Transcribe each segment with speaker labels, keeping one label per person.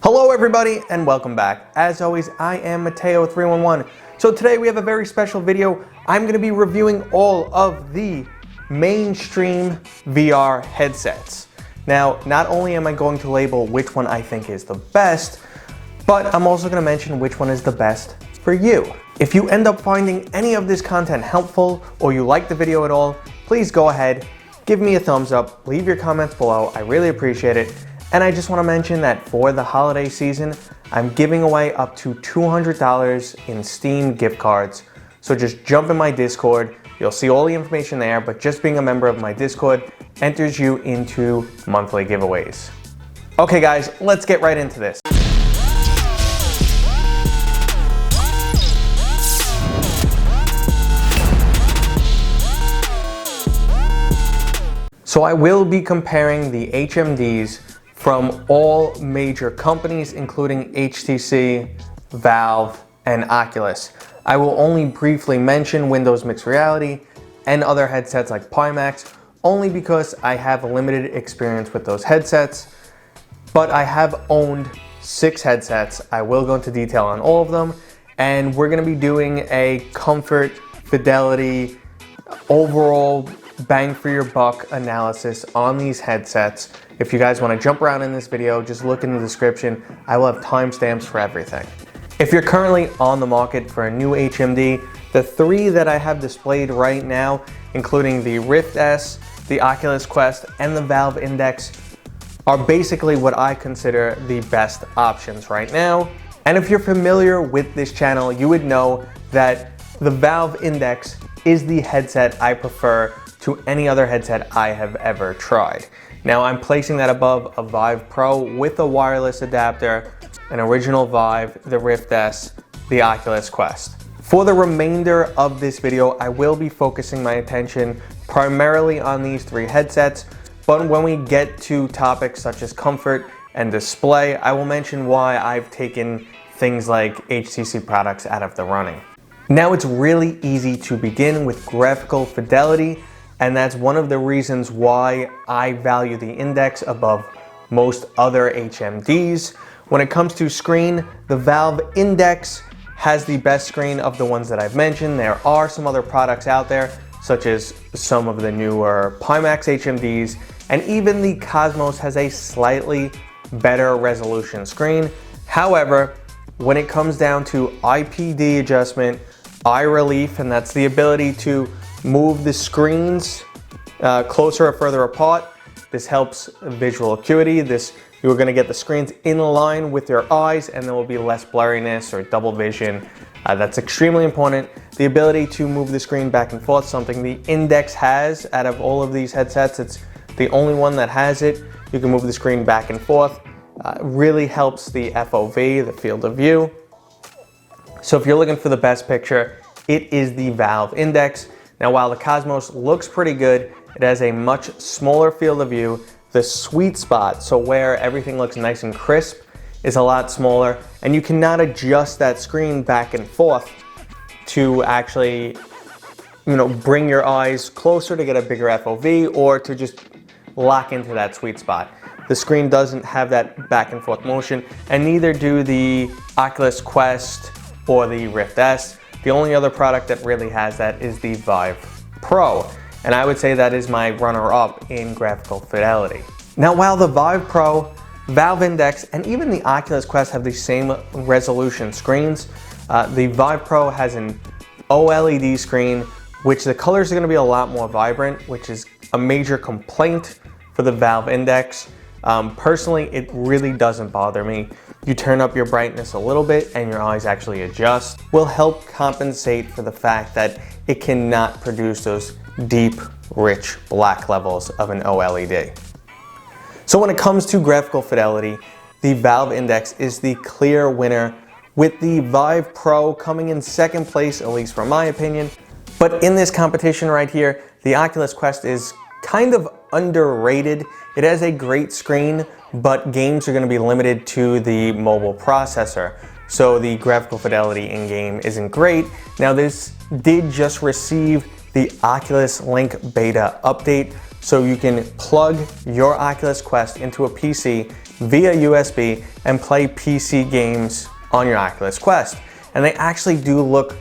Speaker 1: Hello everybody and welcome back. As always, I am Matteo311. So today we have a very special video. I'm going to be reviewing all of the mainstream VR headsets. Now, not only am I going to label which one I think is the best, but I'm also going to mention which one is the best for you. If you end up finding any of this content helpful or you like the video at all, please go ahead, give me a thumbs up, leave your comments below. I really appreciate it. And I just want to mention that for the holiday season, I'm giving away up to $200 in Steam gift cards. So just jump in my Discord. You'll see all the information there, but just being a member of my Discord enters you into monthly giveaways. Okay guys, let's get right into this. So I will be comparing the HMDs from all major companies, including HTC, Valve, and Oculus. I will only briefly mention Windows Mixed Reality and other headsets like PiMax, only because I have limited experience with those headsets, but I have owned 6 headsets. I will go into detail on all of them, and we're gonna be doing a comfort, fidelity, overall bang for your buck analysis on these headsets. If you guys want to jump around in this video, just look in the description. I will have timestamps for everything. If you're currently on the market for a new HMD, the 3 that I have displayed right now, including the Rift S, the Oculus Quest, and the Valve Index, are basically what I consider the best options right now. And if you're familiar with this channel, you would know that the Valve Index is the headset I prefer to any other headset I have ever tried. Now I'm placing that above a Vive Pro with a wireless adapter, an original Vive, the Rift S, the Oculus Quest. For the remainder of this video, I will be focusing my attention primarily on these 3 headsets, but when we get to topics such as comfort and display, I will mention why I've taken things like HTC products out of the running. Now it's really easy to begin with graphical fidelity, and that's one of the reasons why I value the Index above most other HMDs. When it comes to screen, the Valve Index has the best screen of the ones that I've mentioned. There are some other products out there, such as some of the newer PiMax HMDs, and even the Cosmos has a slightly better resolution screen. However, when it comes down to IPD adjustment, eye relief, and that's the ability to move the screens closer or further apart. This helps visual acuity. You're going to get the screens in line with your eyes, and there will be less blurriness or double vision. That's extremely important. The ability to move the screen back and forth, something the Index has out of all of these headsets. It's the only one that has it. You can move the screen back and forth. Really helps the FOV, the field of view. So if you're looking for the best picture, it is the Valve Index. Now, while the Cosmos looks pretty good, it has a much smaller field of view. The sweet spot, so where everything looks nice and crisp, is a lot smaller, and you cannot adjust that screen back and forth to actually, bring your eyes closer to get a bigger FOV or to just lock into that sweet spot. The screen doesn't have that back and forth motion, and neither do the Oculus Quest or the Rift S. The only other product that really has that is the Vive Pro, and I would say that is my runner-up in graphical fidelity. Now, while the Vive Pro, Valve Index, and even the Oculus Quest have the same resolution screens, the Vive Pro has an OLED screen, which the colors are going to be a lot more vibrant, which is a major complaint for the Valve Index. Personally, it really doesn't bother me. You turn up your brightness a little bit and your eyes actually adjust. Will help compensate for the fact that it cannot produce those deep, rich black levels of an OLED. So when it comes to graphical fidelity, the Valve Index is the clear winner, with the Vive Pro coming in second place, at least from my opinion. But in this competition right here, the Oculus Quest is kind of underrated. It has a great screen, but games are going to be limited to the mobile processor, so the graphical fidelity in game isn't great. Now, this did just receive the Oculus Link beta update, so you can plug your Oculus Quest into a PC via USB and play PC games on your Oculus Quest. And they actually do look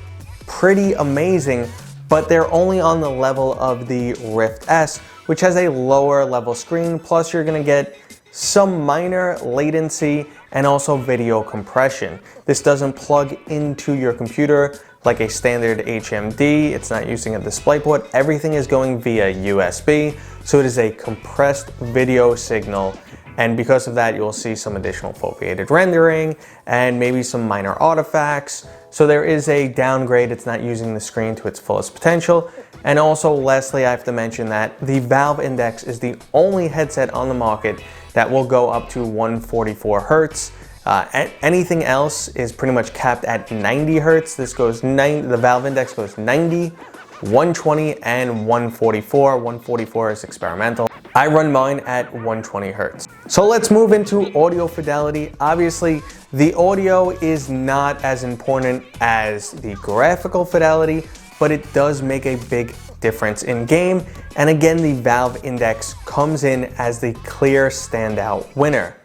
Speaker 1: pretty amazing, but they're only on the level of the Rift S, which has a lower level screen, plus you're gonna get some minor latency and also video compression. This doesn't plug into your computer like a standard HMD. It's not using a DisplayPort. Everything is going via USB, so it is a compressed video signal. And because of that, you'll see some additional foveated rendering and maybe some minor artifacts. So there is a downgrade. It's not using the screen to its fullest potential. And also, lastly, I have to mention that the Valve Index is the only headset on the market that will go up to 144 Hertz. Anything else is pretty much capped at 90 Hertz. This goes the Valve Index goes 90, 120, and 144. 144 is experimental. I run mine at 120 Hertz. So let's move into audio fidelity. Obviously, the audio is not as important as the graphical fidelity, but it does make a big difference in game. And again, the Valve Index comes in as the clear standout winner,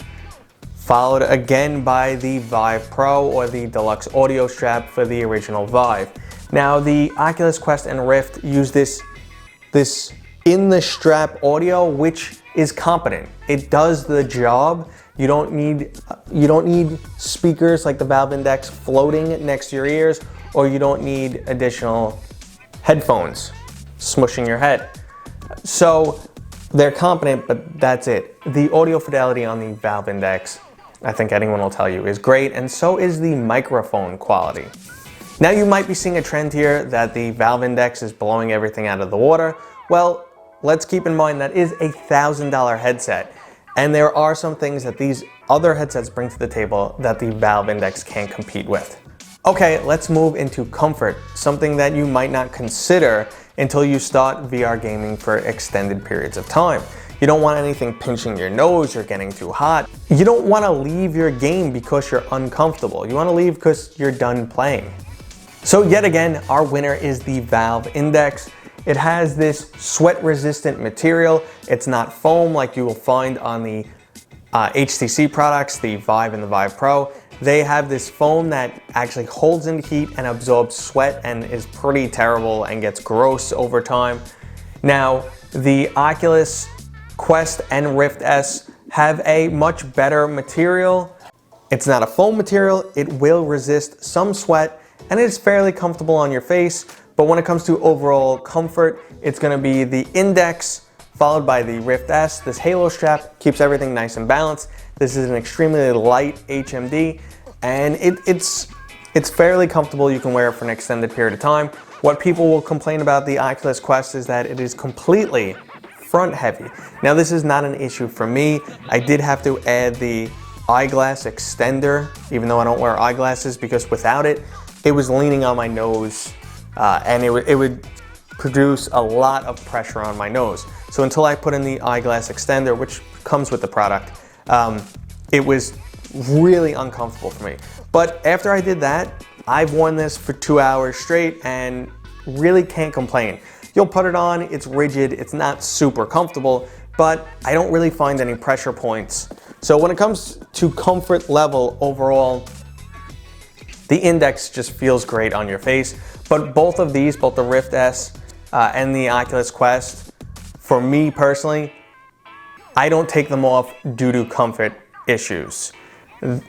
Speaker 1: followed again by the Vive Pro or the deluxe audio strap for the original Vive. Now, the Oculus Quest and Rift use this in the strap audio, which is competent. It does the job. You don't need speakers like the Valve Index floating next to your ears, or you don't need additional headphones smushing your head. So they're competent, but that's it. The audio fidelity on the Valve Index, I think anyone will tell you, is great, and so is the microphone quality. Now, you might be seeing a trend here that the Valve Index is blowing everything out of the water. Well, let's keep in mind that is a $1,000 headset, and there are some things that these other headsets bring to the table that the Valve Index can't compete with. Okay, let's move into comfort, something that you might not consider until you start VR gaming for extended periods of time. You don't want anything pinching your nose or getting too hot. You don't want to leave your game because you're uncomfortable. You want to leave because you're done playing. So yet again, our winner is the Valve Index. It has this sweat-resistant material. It's not foam like you will find on the HTC products, the Vive and the Vive Pro. They have this foam that actually holds in heat and absorbs sweat and is pretty terrible and gets gross over time. Now, the Oculus Quest and Rift S have a much better material. It's not a foam material. It will resist some sweat, and it's fairly comfortable on your face. But when it comes to overall comfort, it's gonna be the Index followed by the Rift S. This halo strap keeps everything nice and balanced. This is an extremely light HMD, and it's fairly comfortable. You can wear it for an extended period of time. What people will complain about the Oculus Quest is that it is completely front heavy. Now, this is not an issue for me. I did have to add the eyeglass extender, even though I don't wear eyeglasses, because without it, it was leaning on my nose, and it would produce a lot of pressure on my nose. So until I put in the eyeglass extender, which comes with the product, it was really uncomfortable for me. But after I did that, I've worn this for 2 hours straight and really can't complain. You'll put it on, it's rigid, it's not super comfortable, but I don't really find any pressure points. So when it comes to comfort level overall, the Index just feels great on your face. But both of these, both the Rift S and the Oculus Quest, for me personally, I don't take them off due to comfort issues.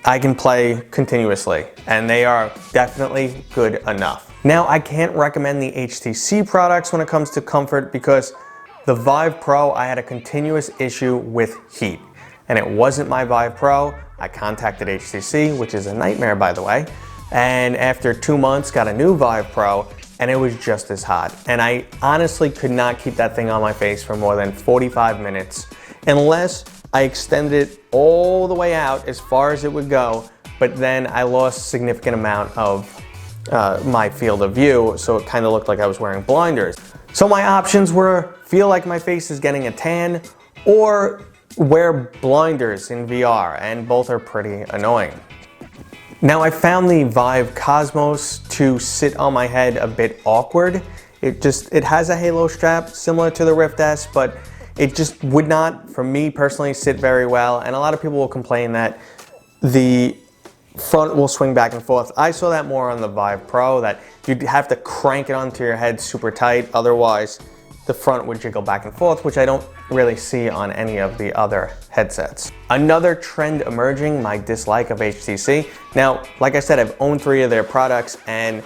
Speaker 1: I can play continuously, and they are definitely good enough. Now, I can't recommend the HTC products when it comes to comfort because the Vive Pro, I had a continuous issue with heat, and it wasn't my Vive Pro. I contacted HTC, which is a nightmare, by the way, and after 2 months got a new Vive Pro, and it was just as hot. And I honestly could not keep that thing on my face for more than 45 minutes unless I extended it all the way out as far as it would go, but then I lost a significant amount of my field of view, so it kind of looked like I was wearing blinders. So my options were feel like my face is getting a tan or wear blinders in VR, and both are pretty annoying. Now, I found the Vive Cosmos to sit on my head a bit awkward. It has a halo strap similar to the Rift S, but It just would not, for me personally, sit very well, and a lot of people will complain that the front will swing back and forth. I saw that more on the Vive Pro, that you'd have to crank it onto your head super tight, otherwise the front would jiggle back and forth, which I don't really see on any of the other headsets. Another trend emerging, my dislike of HTC. Now, like I said, I've owned 3 of their products, and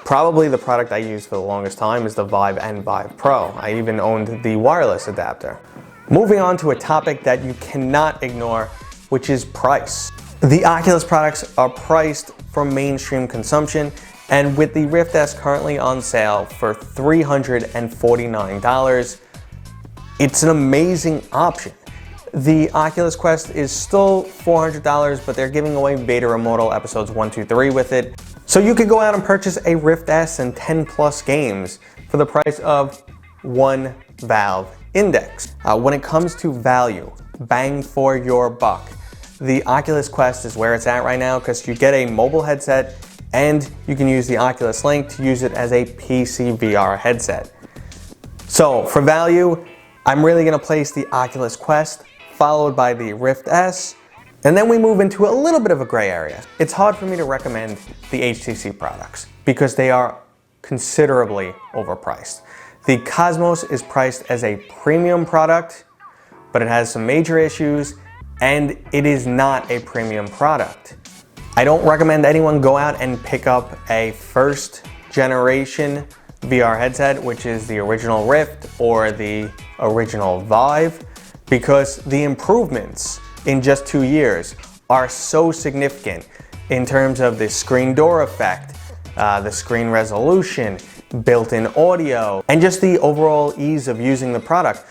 Speaker 1: probably the product I used for the longest time is the Vive and Vive Pro. I even owned the wireless adapter. Moving on to a topic that you cannot ignore, which is price. The Oculus products are priced for mainstream consumption, and with the Rift S currently on sale for $349, it's an amazing option. The Oculus Quest is still $400, but they're giving away Beta Immortal episodes 1, 2, 3 with it. So you could go out and purchase a Rift S and 10 plus games for the price of one Valve Index. When it comes to value, bang for your buck, the Oculus Quest is where it's at right now, because you get a mobile headset and you can use the Oculus Link to use it as a PC VR headset. So for value, I'm really going to place the Oculus Quest, followed by the Rift S, and then we move into a little bit of a gray area. It's hard for me to recommend the HTC products because they are considerably overpriced. The Cosmos is priced as a premium product, but it has some major issues, and it is not a premium product. I don't recommend anyone go out and pick up a first generation VR headset, which is the original Rift or the original Vive, because the improvements in just 2 years are so significant in terms of the screen door effect, the screen resolution, built-in audio, and just the overall ease of using the product.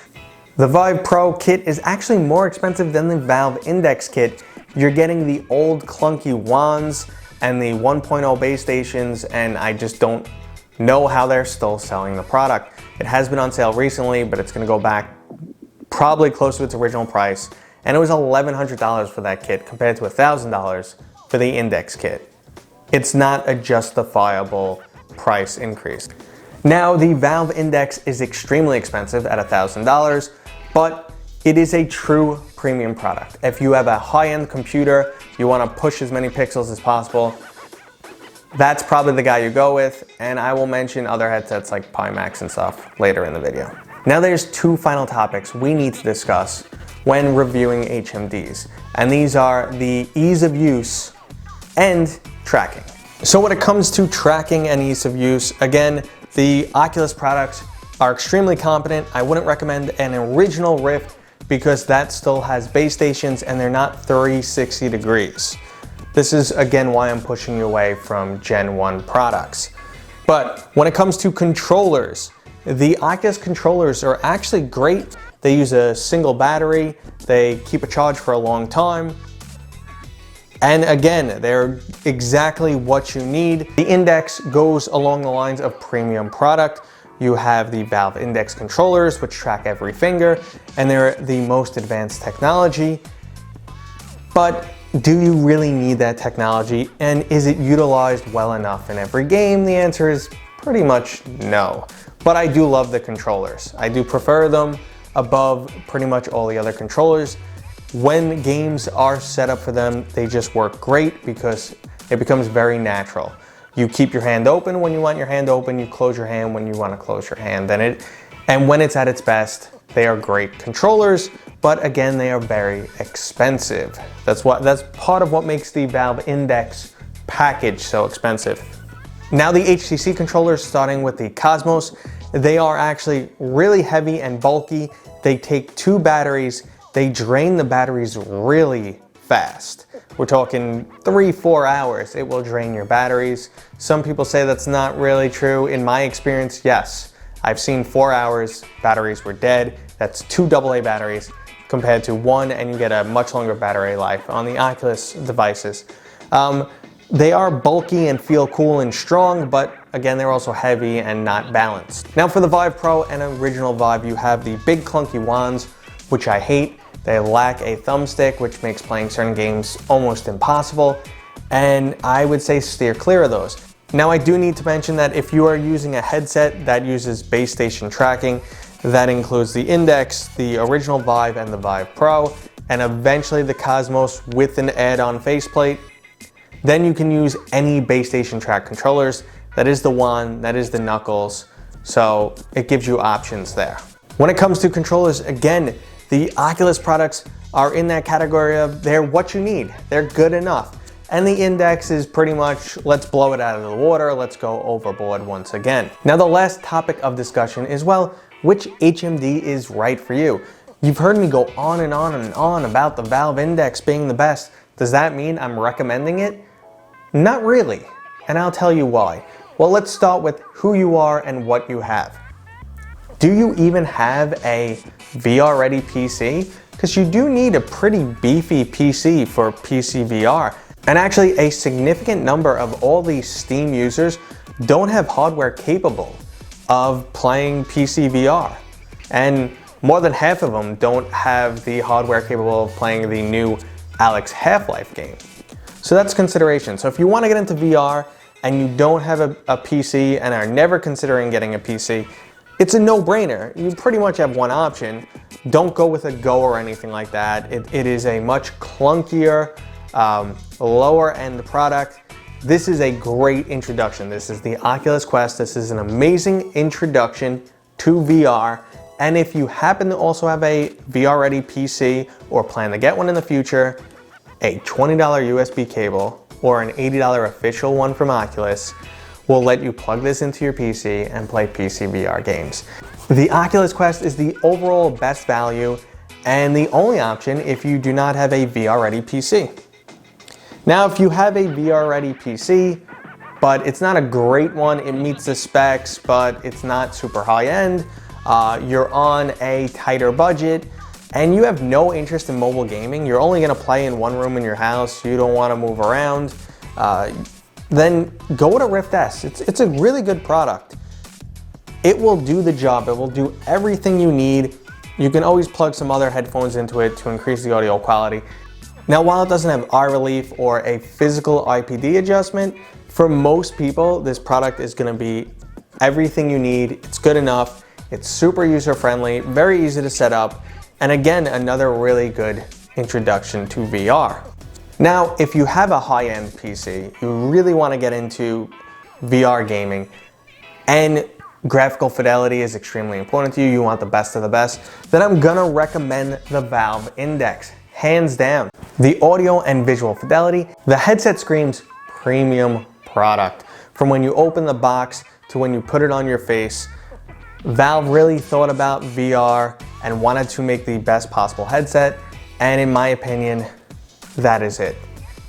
Speaker 1: The Vive Pro kit is actually more expensive than the Valve Index kit. You're getting the old clunky wands and the 1.0 base stations, and I just don't know how they're still selling the product. It has been on sale recently, but it's going to go back probably close to its original price, and it was $1,100 for that kit compared to $1,000 for the Index kit. It's not a justifiable price increase. Now, the Valve Index is extremely expensive at $1,000, but it is a true premium product. If you have a high-end computer, you want to push as many pixels as possible, that's probably the guy you go with, and I will mention other headsets like PiMax and stuff later in the video. Now there's 2 final topics we need to discuss when reviewing HMDs, and these are the ease of use and tracking. So when it comes to tracking and ease of use, again, the Oculus products are extremely competent. I wouldn't recommend an original Rift because that still has base stations and they're not 360 degrees. This is again why I'm pushing you away from Gen 1 products. But when it comes to controllers, the Oculus controllers are actually great. They use a single battery, they keep a charge for a long time, and again, they're exactly what you need. The Index goes along the lines of premium product. You have the Valve Index controllers, which track every finger, and they're the most advanced technology. But do you really need that technology, and is it utilized well enough in every game? The answer is pretty much no. But I do love the controllers. I do prefer them above pretty much all the other controllers. When games are set up for them, they just work great because it becomes very natural. You keep your hand open when you want your hand open, you close your hand when you want to close your hand, and when it's at its best, they are great controllers, but again, they are very expensive. That's part of what makes the Valve Index package so expensive. Now the HTC controllers, starting with the Cosmos, they are actually really heavy and bulky. They take 2 batteries, they drain the batteries really fast. We're talking 3-4 hours, it will drain your batteries. Some people say that's not really true. In my experience, yes. I've seen 4 hours, batteries were dead. That's 2 AA batteries compared to 1, and you get a much longer battery life on the Oculus devices. They are bulky and feel cool and strong, but again, they're also heavy and not balanced. Now for the Vive Pro and original Vive, you have the big clunky wands, which I hate. They lack a thumbstick, which makes playing certain games almost impossible, and I would say steer clear of those. Now I do need to mention that if you are using a headset that uses base station tracking, That includes the Index, the original Vive, and the Vive Pro, and eventually the Cosmos with an add-on faceplate. Then you can use any base station track controllers. That is the Wand, that is the Knuckles, so it gives you options there. When it comes to controllers, again, the Oculus products are in that category of they're what you need, they're good enough. And the Index is pretty much, let's blow it out of the water, let's go overboard once again. Now the last topic of discussion is, well, which HMD is right for you? You've heard me go on and on and on about the Valve Index being the best. Does that mean I'm recommending it? Not really, and I'll tell you why. Well, let's start with who you are and what you have. Do you even have a VR-ready PC? Because you do need a pretty beefy PC for PC VR. And actually, a significant number of all these Steam users don't have hardware capable of playing PC VR. And more than half of them don't have the hardware capable of playing the new Alex Half-Life game. So that's consideration. So if you want to get into VR and you don't have a PC and are never considering getting a PC, it's a no-brainer. You pretty much have one option. Don't go with a Go or anything like that. It is a much clunkier, lower-end product. This is a great introduction. This is the Oculus Quest. This is an amazing introduction to VR. And if you happen to also have a VR-ready PC or plan to get one in the future, a $20 USB cable or an $80 official one from Oculus will let you plug this into your PC and play PC VR games. The Oculus Quest is the overall best value and the only option if you do not have a VR-ready PC. Now, if you have a VR-ready PC, but it's not a great one, it meets the specs, but it's not super high-end, you're on a tighter budget, and you have no interest in mobile gaming, you're only gonna play in one room in your house, you don't wanna move around, then go with a Rift S. It's a really good product. It will do the job, it will do everything you need. You can always plug some other headphones into it to increase the audio quality. Now, while it doesn't have eye relief or a physical IPD adjustment, for most people, this product is gonna be everything you need. It's good enough, it's super user-friendly, very easy to set up, and again, another really good introduction to VR. Now, if you have a high-end PC, you really want to get into VR gaming, and graphical fidelity is extremely important to you, you want the best of the best, then I'm gonna recommend the Valve Index, hands down. The audio and visual fidelity, the headset screams premium product. From when you open the box to when you put it on your face, Valve really thought about VR and wanted to make the best possible headset, and in my opinion, that is it.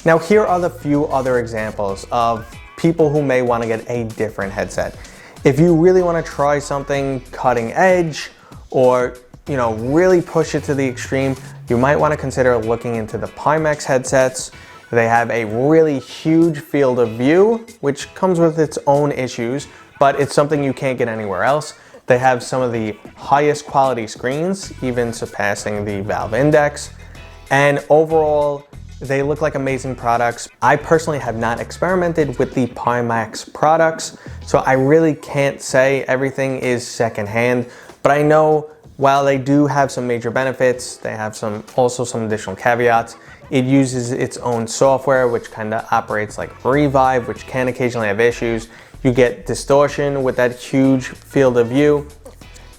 Speaker 1: Now, here are the few other examples of people who may want to get a different headset. If you really want to try something cutting edge or, really push it to the extreme, you might want to consider looking into the PiMax headsets. They have a really huge field of view, which comes with its own issues, but it's something you can't get anywhere else. They have some of the highest quality screens, even surpassing the Valve Index. And overall, they look like amazing products. I personally have not experimented with the PiMax products, so I really can't say everything is secondhand, but I know while they do have some major benefits, they have also some additional caveats. It uses its own software, which kind of operates like Revive, which can occasionally have issues. You get distortion with that huge field of view.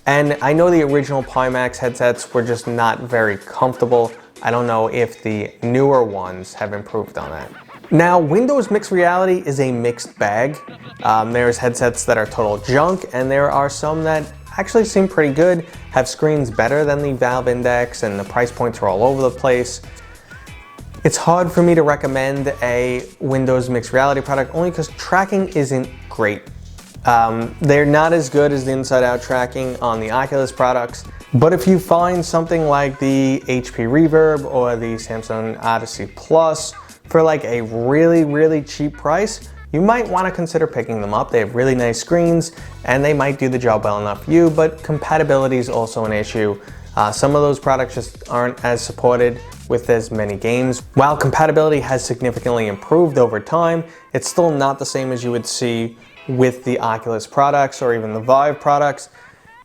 Speaker 1: And I know the original PiMax headsets were just not very comfortable. I don't know if the newer ones have improved on that. Now, Windows Mixed Reality is a mixed bag. There's headsets that are total junk, and there are some that actually seem pretty good, have screens better than the Valve Index, and the price points are all over the place. It's hard for me to recommend a Windows Mixed Reality product only because tracking isn't great. They're not as good as the inside-out tracking on the Oculus products, but if you find something like the HP Reverb or the Samsung Odyssey Plus for like a really, really cheap price, you might want to consider picking them up. They have really nice screens and they might do the job well enough for you, but compatibility is also an issue. Some of those products just aren't as supported with as many games. While compatibility has significantly improved over time, it's still not the same as you would see with the Oculus products or even the Vive products.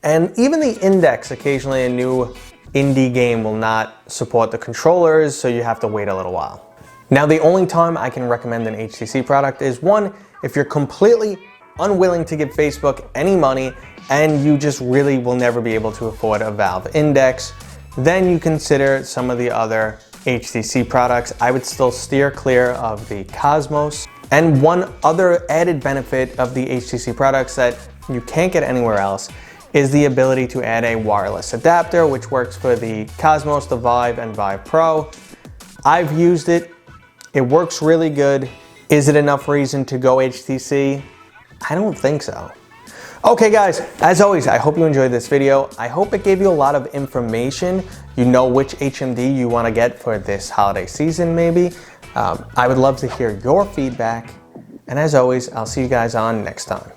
Speaker 1: And even the Index, occasionally a new indie game will not support the controllers, so you have to wait a little while. Now, the only time I can recommend an HTC product is one, if you're completely unwilling to give Facebook any money and you just really will never be able to afford a Valve Index, then you consider some of the other HTC products. I would still steer clear of the Cosmos. And one other added benefit of the HTC products that you can't get anywhere else is the ability to add a wireless adapter, which works for the Cosmos, the Vive, and Vive Pro. I've used it. It works really good. Is it enough reason to go HTC? I don't think so. Okay guys, as always, I hope you enjoyed this video. I hope it gave you a lot of information. You know which HMD you want to get for this holiday season maybe. I would love to hear your feedback. And as always, I'll see you guys on next time.